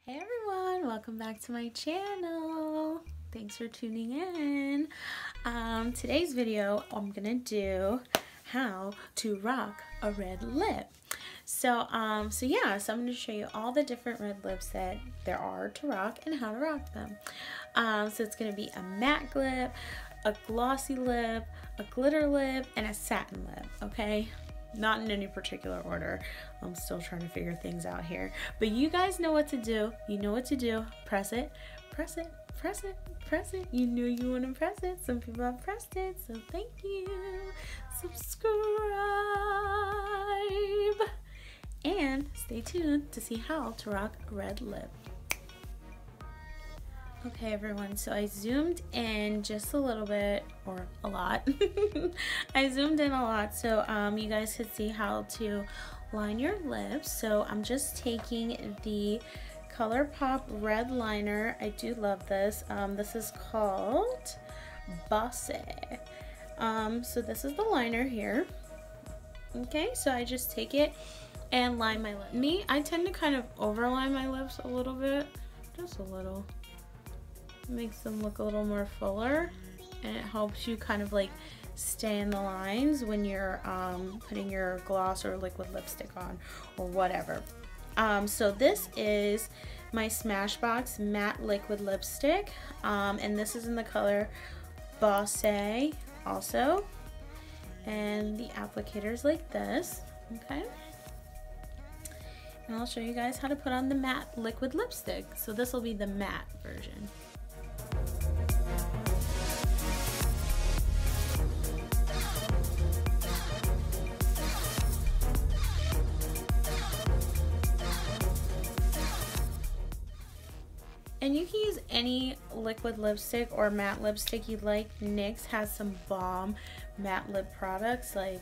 Hey everyone, welcome back to my channel. Thanks for tuning in. Today's video, I'm gonna do how to rock a red lip. So I'm gonna show you all the different red lips that there are to rock and how to rock them. So it's gonna be a matte lip, a glossy lip, a glitter lip, and a satin lip, okay? Not in any particular order. I'm still trying to figure things out here. But you guys know what to do. You know what to do. Press it, press it, press it, press it. You know you want to press it. Some people have pressed it. So thank you. Subscribe. And stay tuned to see how to rock a red lip. Okay everyone, so I zoomed in just a little bit, or a lot. I zoomed in a lot so you guys could see how to line your lips. So I'm just taking the ColourPop red liner. I do love this. This is called Glossy. So this is the liner here. Okay, so I just take it and line my lip. I tend to kind of overline my lips a little bit, just a little. Makes them look a little more fuller, and it helps you kind of like stay in the lines when you're putting your gloss or liquid lipstick on or whatever. So this is my Smashbox matte liquid lipstick, and this is in the color Glossy also, and the applicator's like this, okay? And I'll show you guys how to put on the matte liquid lipstick. So this will be the matte version. And you can use any liquid lipstick or matte lipstick you'd like. NYX has some bomb matte lip products, like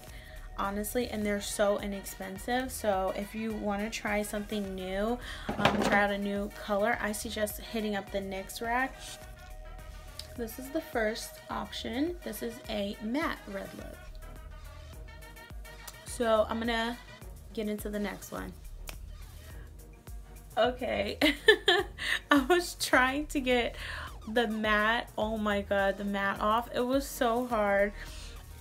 honestly, and they're so inexpensive. So if you want to try something new, try out a new color, I suggest hitting up the NYX rack. This is the first option. This is a matte red lip. So I'm gonna get into the next one. Okay, I was trying to get the matte, oh my god, the matte off. It was so hard.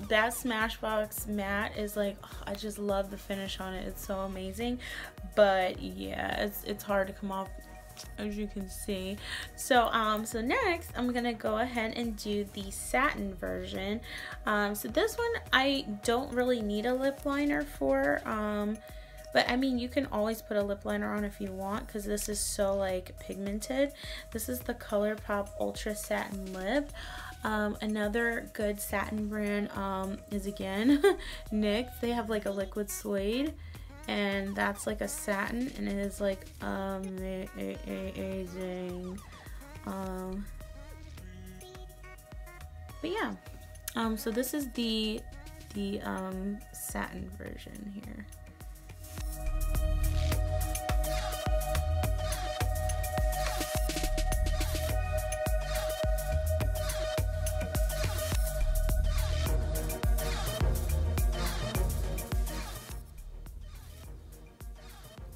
That Smashbox matte is like, oh, I just love the finish on it. It's so amazing. But yeah, it's hard to come off, as you can see. So so next I'm gonna go ahead and do the satin version. So this one I don't really need a lip liner for, but I mean, you can always put a lip liner on if you want, because this is so like pigmented. This is the ColourPop Ultra Satin Lip. Another good satin brand is again NYX. They have like a liquid suede, and that's like a satin, and it is like amazing. But yeah, so this is the satin version here.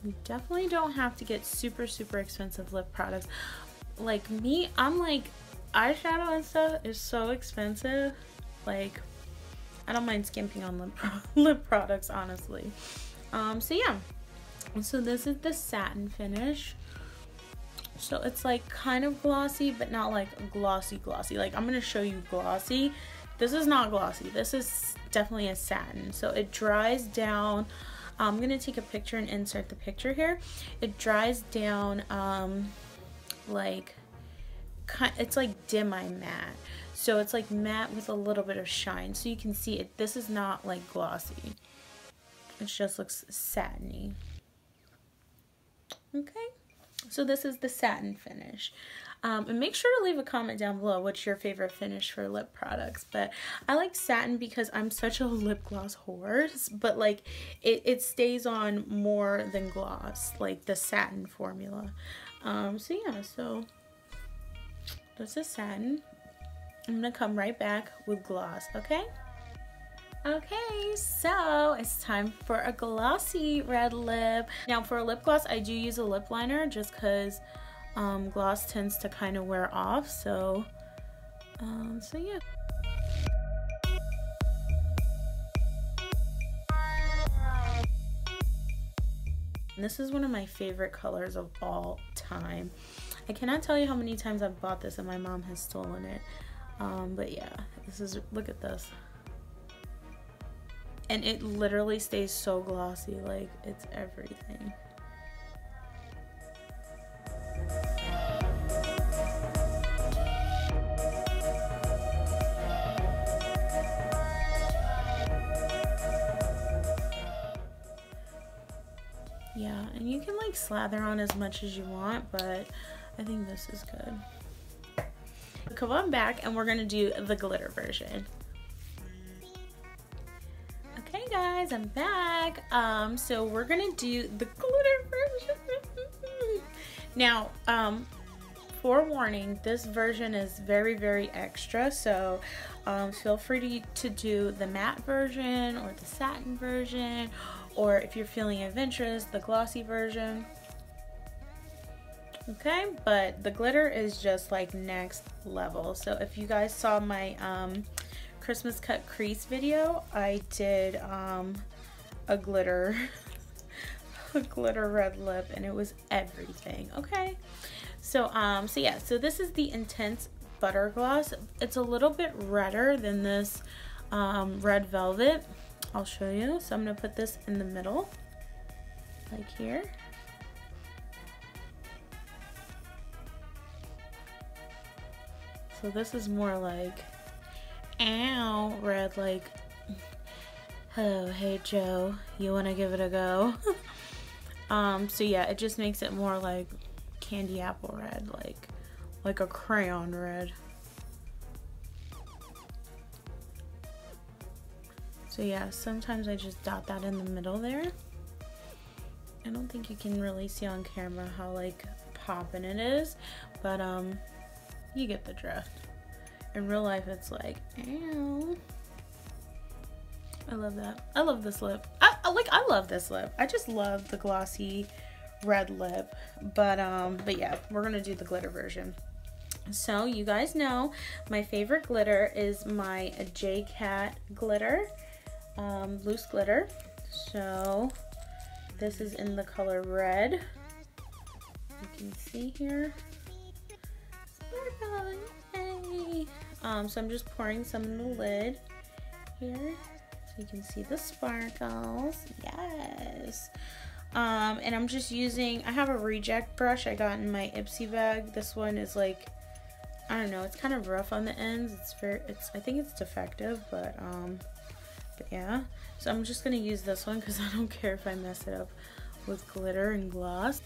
You definitely don't have to get super expensive lip products. Like me, I'm like, eyeshadow and stuff is so expensive. Like, I don't mind skimping on lip products, honestly. So yeah, so this is the satin finish. So it's like kind of glossy, but not like glossy. Like, I'm gonna show you glossy. This is not glossy. This is definitely a satin. So it dries down. I'm gonna take a picture and insert the picture here. It dries down like, it's like demi matte. So it's like matte with a little bit of shine. So you can see it. This is not like glossy. It just looks satiny. Okay. So this is the satin finish. And make sure to leave a comment down below what's your favorite finish for lip products. But I like satin because I'm such a lip gloss whore, but like it stays on more than gloss, like the satin formula. So yeah, so this is satin. I'm gonna come right back with gloss, okay? Okay, so it's time for a glossy red lip. Now for a lip gloss, I do use a lip liner just because gloss tends to kind of wear off. So yeah. This is one of my favorite colors of all time. I cannot tell you how many times I've bought this and my mom has stolen it. But yeah, this is, look at this. And it literally stays so glossy, like it's everything. Yeah, and you can like slather on as much as you want, but I think this is good. Come on back and we're gonna do the glitter version. Okay guys, I'm back. So we're gonna do the glitter version. Now, forewarning, this version is very, very extra, so feel free to do the matte version or the satin version, or if you're feeling adventurous, the glossy version. Okay, but the glitter is just like next level. So if you guys saw my Christmas cut crease video, I did a glitter a glitter red lip, and it was everything. Okay, so yeah, so this is the Intense Butter Gloss. It's a little bit redder than this Red Velvet. I'll show you. So I'm gonna put this in the middle, like here. So this is more like, ow, red, like, oh, hey Joe, you wanna give it a go? So yeah, it just makes it more like candy apple red, like a crayon red. So yeah, sometimes I just dot that in the middle there. I don't think you can really see on camera how like poppin' it is, but you get the drift. In real life, it's like, ow. I love that. I love this lip. I love this lip. I just love the glossy red lip. But yeah, we're gonna do the glitter version. So you guys know my favorite glitter is my JCAT glitter, loose glitter. So this is in the color red. You can see here. Hey. So I'm just pouring some in the lid here, so you can see the sparkles. Yes. And I'm just using, I have a reject brush I got in my Ipsy bag. This one is like, I don't know, it's kind of rough on the ends. I think it's defective, but yeah. So I'm just gonna use this one because I don't care if I mess it up with glitter and gloss.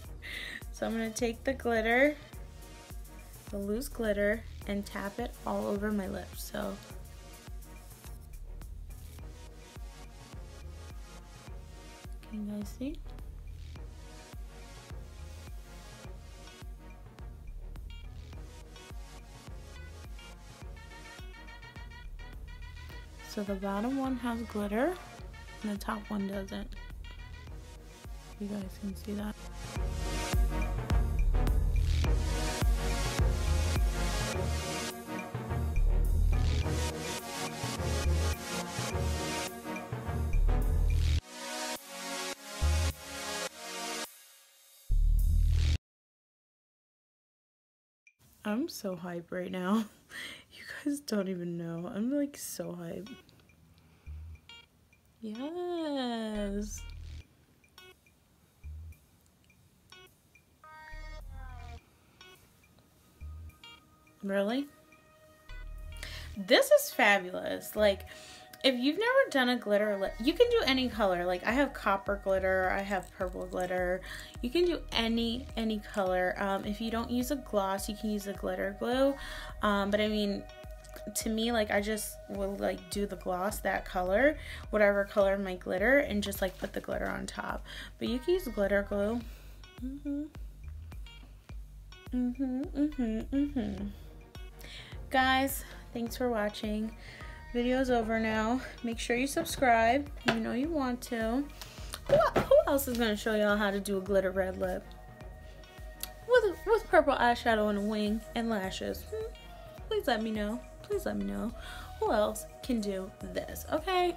So I'm gonna take the glitter, the loose glitter, and tap it all over my lips. So can you guys see? So the bottom one has glitter and the top one doesn't. You guys can see that. I'm so hyped right now. You guys don't even know. I'm like so hyped. Yes. Really? This is fabulous. Like, if you've never done a glitter lip, you can do any color. Like, I have copper glitter, I have purple glitter. You can do any color. If you don't use a gloss, you can use a glitter glue. But I mean, to me, like, I just will like do the gloss that color, whatever color my glitter, and just like put the glitter on top. But you can use glitter glue. Guys, thanks for watching. Video's over now. Make sure you subscribe. You know you want to. Who else is gonna show y'all how to do a glitter red lip with purple eyeshadow on a wing and lashes? Please let me know. Please let me know who else can do this. Okay.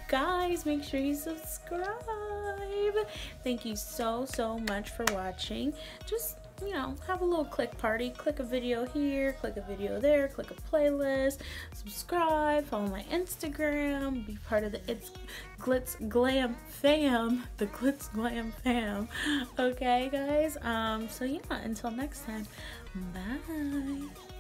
Guys, make sure you subscribe. Thank you so much for watching. Just, you know, have a little click party. Click a video here, click a video there, click a playlist, subscribe, follow my Instagram, be part of the It's Glitz Glam fam, the Glitz Glam fam. Okay, guys. So yeah, until next time, bye.